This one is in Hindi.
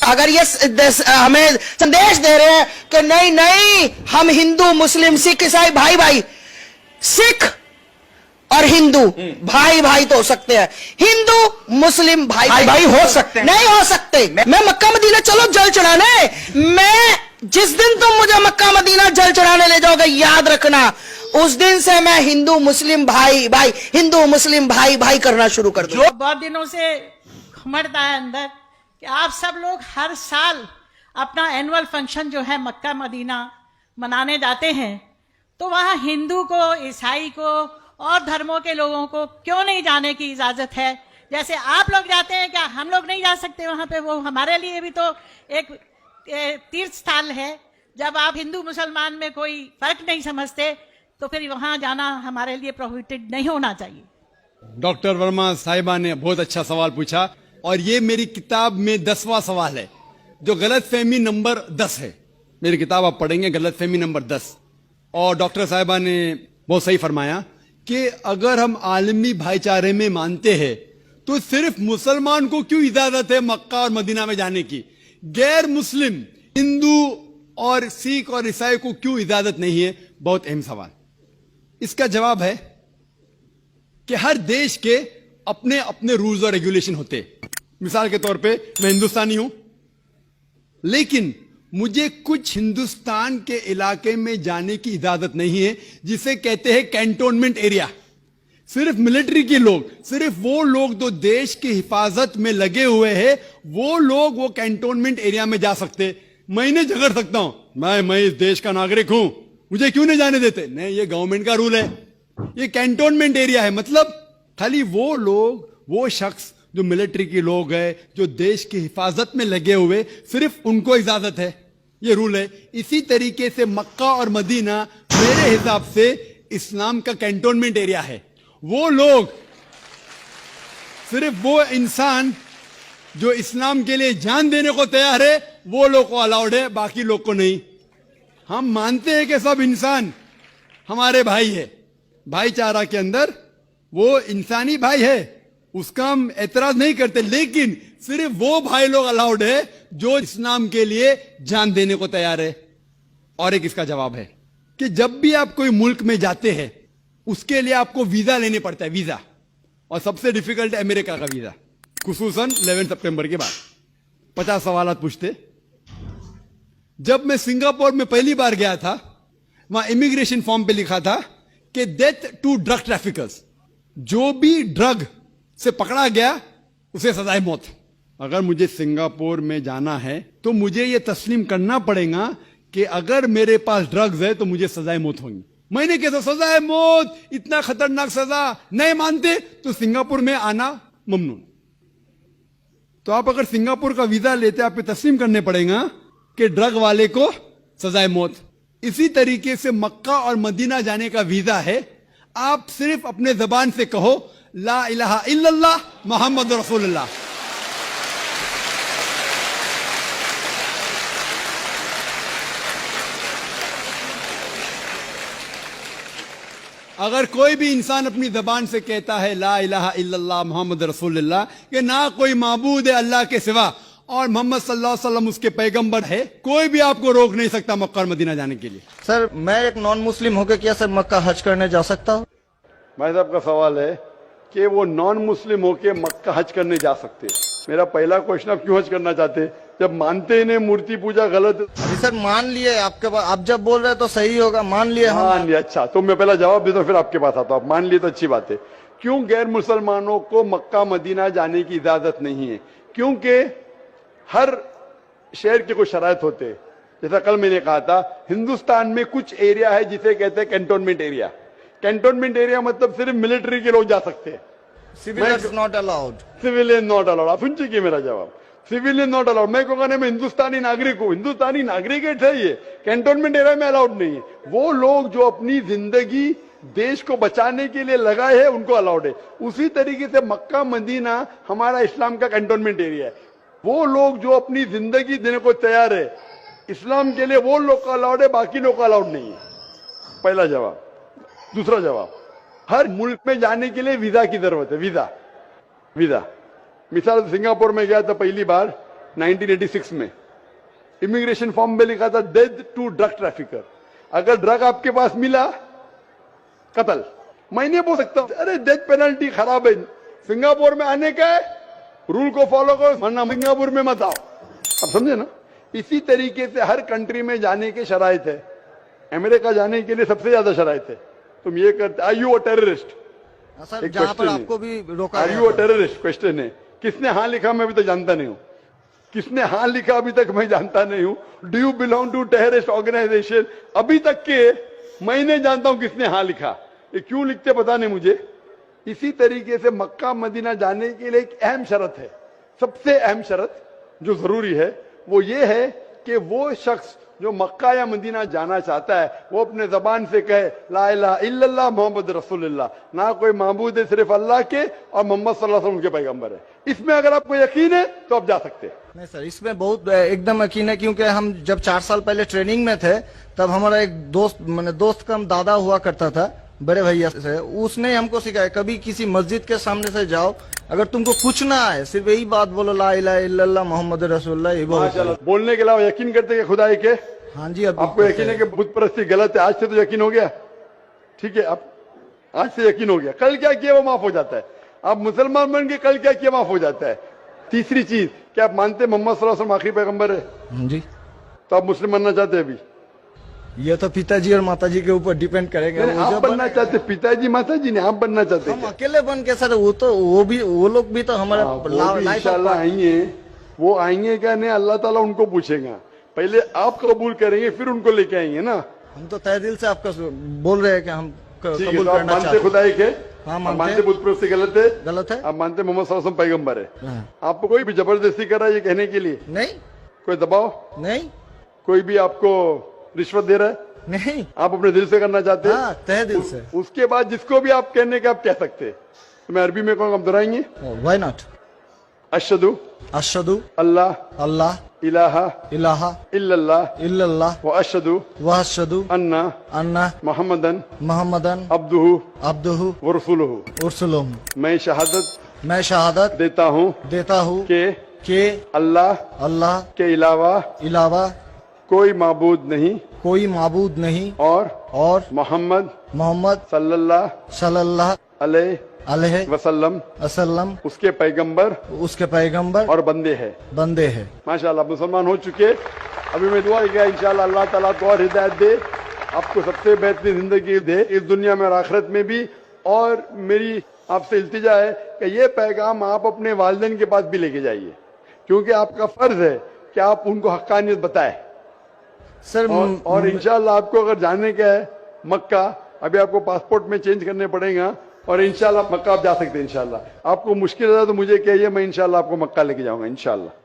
अगर ये हमें संदेश दे रहे हैं कि नहीं नहीं, हम हिंदू मुस्लिम सिख ईसाई भाई भाई, सिख और हिंदू भाई भाई तो हो सकते हैं, हिंदू मुस्लिम भाई भाई हो सकते हैं, नहीं हो सकते। मैं मक्का मदीना चलो जल चढ़ाने, मैं जिस दिन तुम मुझे मक्का मदीना जल चढ़ाने ले जाओगे, याद रखना उस दिन से मैं हिंदू मुस्लिम भाई भाई, हिंदू मुस्लिम भाई भाई करना शुरू कर दूं। बहुत दिनों से घुमड़ता है अंदर कि आप सब लोग हर साल अपना एनुअल फंक्शन जो है मक्का मदीना मनाने जाते हैं, तो वहाँ हिंदू को, ईसाई को और धर्मों के लोगों को क्यों नहीं जाने की इजाजत है? जैसे आप लोग जाते हैं, क्या हम लोग नहीं जा सकते वहाँ पे? वो हमारे लिए भी तो एक तीर्थ स्थल है। जब आप हिंदू मुसलमान में कोई फर्क नहीं समझते, तो फिर वहाँ जाना हमारे लिए प्रोहिबिटेड नहीं होना चाहिए। डॉक्टर वर्मा साहिबा ने बहुत अच्छा सवाल पूछा, और ये मेरी किताब में 10वां सवाल है, जो गलतफहमी नंबर 10 है। मेरी किताब आप पढ़ेंगे, गलतफहमी नंबर 10। और डॉक्टर साहिबा ने बहुत सही फरमाया कि अगर हम आलमी भाईचारे में मानते हैं, तो सिर्फ मुसलमान को क्यों इजाजत है मक्का और मदीना में जाने की? गैर मुस्लिम हिंदू और सिख और ईसाई को क्यों इजाजत नहीं है? बहुत अहम सवाल। इसका जवाब है कि हर देश के अपने अपने रूल्स और रेगुलेशन होते। मिसाल के तौर पे मैं हिंदुस्तानी हूं, लेकिन मुझे कुछ हिंदुस्तान के इलाके में जाने की इजाजत नहीं है, जिसे कहते हैं कैंटोनमेंट एरिया। सिर्फ मिलिट्री के लोग, सिर्फ वो लोग जो देश की हिफाजत में लगे हुए हैं, वो लोग वो कैंटोनमेंट एरिया में जा सकते। मैं नहीं झगड़ सकता हूं, मैं इस देश का नागरिक हूं, मुझे क्यों नहीं जाने देते? नहीं, ये गवर्नमेंट का रूल है। ये कैंटोनमेंट एरिया है, मतलब खाली वो लोग, वो शख्स जो मिलिट्री के लोग हैं, जो देश की हिफाजत में लगे हुए, सिर्फ उनको इजाजत है, ये रूल है। इसी तरीके से मक्का और मदीना मेरे हिसाब से इस्लाम का कैंटोनमेंट एरिया है। वो लोग, सिर्फ वो इंसान जो इस्लाम के लिए जान देने को तैयार है, वो लोग को अलाउड है, बाकी लोग को नहीं। हम मानते हैं कि सब इंसान हमारे भाई है, भाईचारा के अंदर वो इंसानी भाई है, उसका हम एतराज नहीं करते, लेकिन सिर्फ वो भाई लोग अलाउड है जो इस्लाम के लिए जान देने को तैयार है। और एक इसका जवाब है कि जब भी आप कोई मुल्क में जाते हैं, उसके लिए आपको वीजा लेने पड़ता है, वीजा। और सबसे डिफिकल्ट है अमेरिका का वीजा, खुसूसन 11 सितंबर के बाद। 50 सवाल पूछते। जब मैं सिंगापुर में पहली बार गया था, वहां इमिग्रेशन फॉर्म पे लिखा था कि डेथ टू ड्रग ट्रैफिकर्स, जो भी ड्रग से पकड़ा गया उसे सजाए मौत। अगर मुझे सिंगापुर में जाना है, तो मुझे यह तस्लीम करना पड़ेगा कि अगर मेरे पास ड्रग्स है तो मुझे सजाए मौत होंगी। मैंने कहता सजाए मौत, इतना खतरनाक सजा, नहीं मानते तो सिंगापुर में आना ममनू। तो आप अगर सिंगापुर का वीजा लेते, आपको तस्लीम करने पड़ेगा कि ड्रग वाले को सजाए मौत। इसी तरीके से मक्का और मदीना जाने का वीजा है, आप सिर्फ अपने जबान से कहो ला इलाहा इल्लल्लाह मोहम्मद रसूलुल्लाह। अगर कोई भी इंसान अपनी जबान से कहता है ला इलाहा इल्लल्लाह मोहम्मद रसूलुल्लाह, कि ना कोई माबूद है अल्लाह के सिवा और मोहम्मद सल्लल्लाहु अलैहि वसल्लम उसके पैगंबर है, कोई भी आपको रोक नहीं सकता मक्का और मदीना जाने के लिए। सर, मैं एक नॉन मुस्लिम होकर क्या सर मक्का हज करने जा सकता हूँ? भाई साहब का सवाल है कि वो नॉन मुस्लिम होके मक्का हज करने जा सकते। मेरा पहला क्वेश्चन, आप क्यों हज करना चाहते? जब मानते ही नहीं मूर्ति पूजा गलत। अभी सर मान लिए, आपके पास आप जब बोल रहे हैं तो सही होगा, मान लिए हम। मान लिया, अच्छा। तो मैं पहला जवाब देता हूँ, फिर आपके पास आता हूँ। मान लिए तो अच्छी बात है। क्यों गैर मुसलमानों को मक्का मदीना जाने की इजाजत नहीं है? क्योंकि हर शहर के कुछ शराइत होते हैं। जैसा कल मैंने कहा था, हिंदुस्तान में कुछ एरिया है जिसे कहते हैं कैंटोनमेंट एरिया। कैंटोनमेंट एरिया मतलब सिर्फ मिलिट्री के लोग जा सकते हैं, civilians not allowed. Civilian not allowed. आप सुन चुके मेरा जवाब, सिविलियन नॉट अलाउड। मैं कहूंगा मैं हिंदुस्तानी नागरिक हूं, हिंदुस्तानी नागरिक है, सही है, कैंटोनमेंट एरिया में अलाउड नहीं है। वो लोग जो अपनी जिंदगी देश को बचाने के लिए लगाए हैं, उनको अलाउड है। उसी तरीके से मक्का मदीना हमारा इस्लाम का कैंटोनमेंट एरिया है। वो लोग जो अपनी जिंदगी देने को तैयार है इस्लाम के लिए, वो लोग का अलाउड है, बाकी लोग का अलाउड नहीं है। पहला जवाब। दूसरा जवाब, हर मुल्क में जाने के लिए वीजा की जरूरत है। वीजा मिसाल सिंगापुर में गया था पहली बार, 1986 में इमिग्रेशन फॉर्म में लिखा था डेथ टू ड्रग ट्रैफिकर। अगर ड्रग आपके पास मिला, कत्ल। मैं नहीं बोल सकता अरे डेथ पेनल्टी खराब है, सिंगापुर में आने का है, रूल को फॉलो करो, वरना सिंगापुर में मत आओ। अब समझे ना? इसी तरीके से हर कंट्री में जाने के शराइत है। अमेरिका जाने के लिए सबसे ज्यादा शराइत है। तुम ये करते, are you a terrorist? Sir जहाँ पर आपको भी रोका are you a terrorist question है। किसने हाँ लिखा मैं अभी तक जानता नहीं हूं। किसने हाँ लिखा अभी तक मैं जानता नहीं हूं। Do you belong to terrorist organisation? अभी तक के मैं नहीं जानता हूं किसने हाँ लिखा। ये क्यों लिखते पता नहीं मुझे। इसी तरीके से मक्का मदीना जाने के लिए एक अहम शर्त है, सबसे अहम शर्त जो जरूरी है वो ये है कि वो शख्स जो मक्का या मदीना जाना चाहता है वो अपने जबान से कहे ला इलाहा इल्लल्लाह मोहम्मद रसूलुल्लाह, ना कोई माबूद है सिर्फ अल्लाह के और मोहम्मद सल्लल्लाहु अलैहि वसल्लम के पैगंबर है। इसमें अगर आपको यकीन है तो आप जा सकते हैं। नहीं सर, इसमें बहुत एकदम यकीन है, क्योंकि हम जब 4 साल पहले ट्रेनिंग में थे तब हमारा एक दोस्त, मैंने दोस्त का दादा हुआ करता था, बड़े भैया से, उसने हमको सिखाया कभी किसी मस्जिद के सामने से जाओ, अगर तुमको कुछ ना आए सिर्फ यही बात बोलो ला इलाहा इल्लल्लाह मोहम्मद रसूलुल्लाह। ये बहुत बोलने के अलावा यकीन करते हैं खुदा के? हाँ जी। अब आपको यकीन है कि बुत परस्ती गलत है? आज से तो यकीन हो गया, ठीक है? अब आज से यकीन हो गया, कल क्या किया वो माफ हो जाता है। आप मुसलमान बन के कल क्या किया माफ हो जाता है। तीसरी चीज, क्या आप मानते मोहम्मद सल्लल्लाहु अलैहि वसल्लम आखिरी पैगंबर है? हाँ जी। तो आप मुस्लिम बनना चाहते हैं? अभी ये तो पिताजी और माताजी के ऊपर डिपेंड करेंगे। आप बनना चाहते, पिताजी माताजी ने, आप बनना चाहते? हम अकेले बन के सर, वो लोग भी तो हमारा इंशाल्लाह आएंगे। वो आएंगे क्या नहीं, अल्लाह ताला उनको पूछेगा। पहले आप कबूल करेंगे फिर उनको लेके आएंगे ना। हम तो तहे दिल से आपका बोल रहे हैं कि हम कबूल आप करना मानते चाहते हैं। खुदाई के? हाँ, आप मानते बुत परस्ती गलत है? गलत है। आप मानते मोहम्मद सल्लल्लाहु अलैहि वसल्लम पैगंबर है? हाँ। आपको कोई भी जबरदस्ती कर रहा है ये कहने के लिए? नहीं। कोई दबाव नहीं। कोई भी आपको रिश्वत दे रहा है? नहीं। आप अपने दिल से करना चाहते हैं? हाँ, तहे दिल से। उसके बाद जिसको भी आप कहने के आप कह सकते हैं। तो मैं अरबी में कहूँगा, आप दोहराएंगे? Why not? अशहदु अशहदु अल्लाह अल्लाह इलाहा इलाहा इल्लल्लाह इल्लल्लाह व अशहदु व अशहदु अन्ना अन्ना मुहम्मदन मोहम्मदन अब्दुहु अब्दुहु व रसूलुहु। उरसुलुहु। मैं शहादत शहादत देता हूँ के अल्लाह अल्लाह के अलावा कोई माबूद नहीं और मोहम्मद सल्लल्लाहु अलैहि वसल्लम उसके पैगंबर और बंदे हैं। माशाल्लाह मुसलमान हो चुके। अभी मैं दुआ किया इंशाल्लाह अल्लाह ताला को और हिदायत दे, आपको सबसे बेहतरीन जिंदगी दे इस दुनिया में और आखिरत में भी। और मेरी आपसे इल्तिजा है कि ये पैगाम आप अपने वालिदैन के पास भी लेके जाइए, क्योंकि आपका फर्ज है कि आप उनको हक्कानियत बताएं सर। और इंशाल्लाह आपको अगर जाने का है मक्का, अभी आपको पासपोर्ट में चेंज करने पड़ेगा और इंशाल्लाह मक्का आप जा सकते हैं। इंशाल्लाह आपको मुश्किल है तो मुझे कहिए, मैं इंशाल्लाह आपको मक्का लेके जाऊंगा इंशाल्लाह।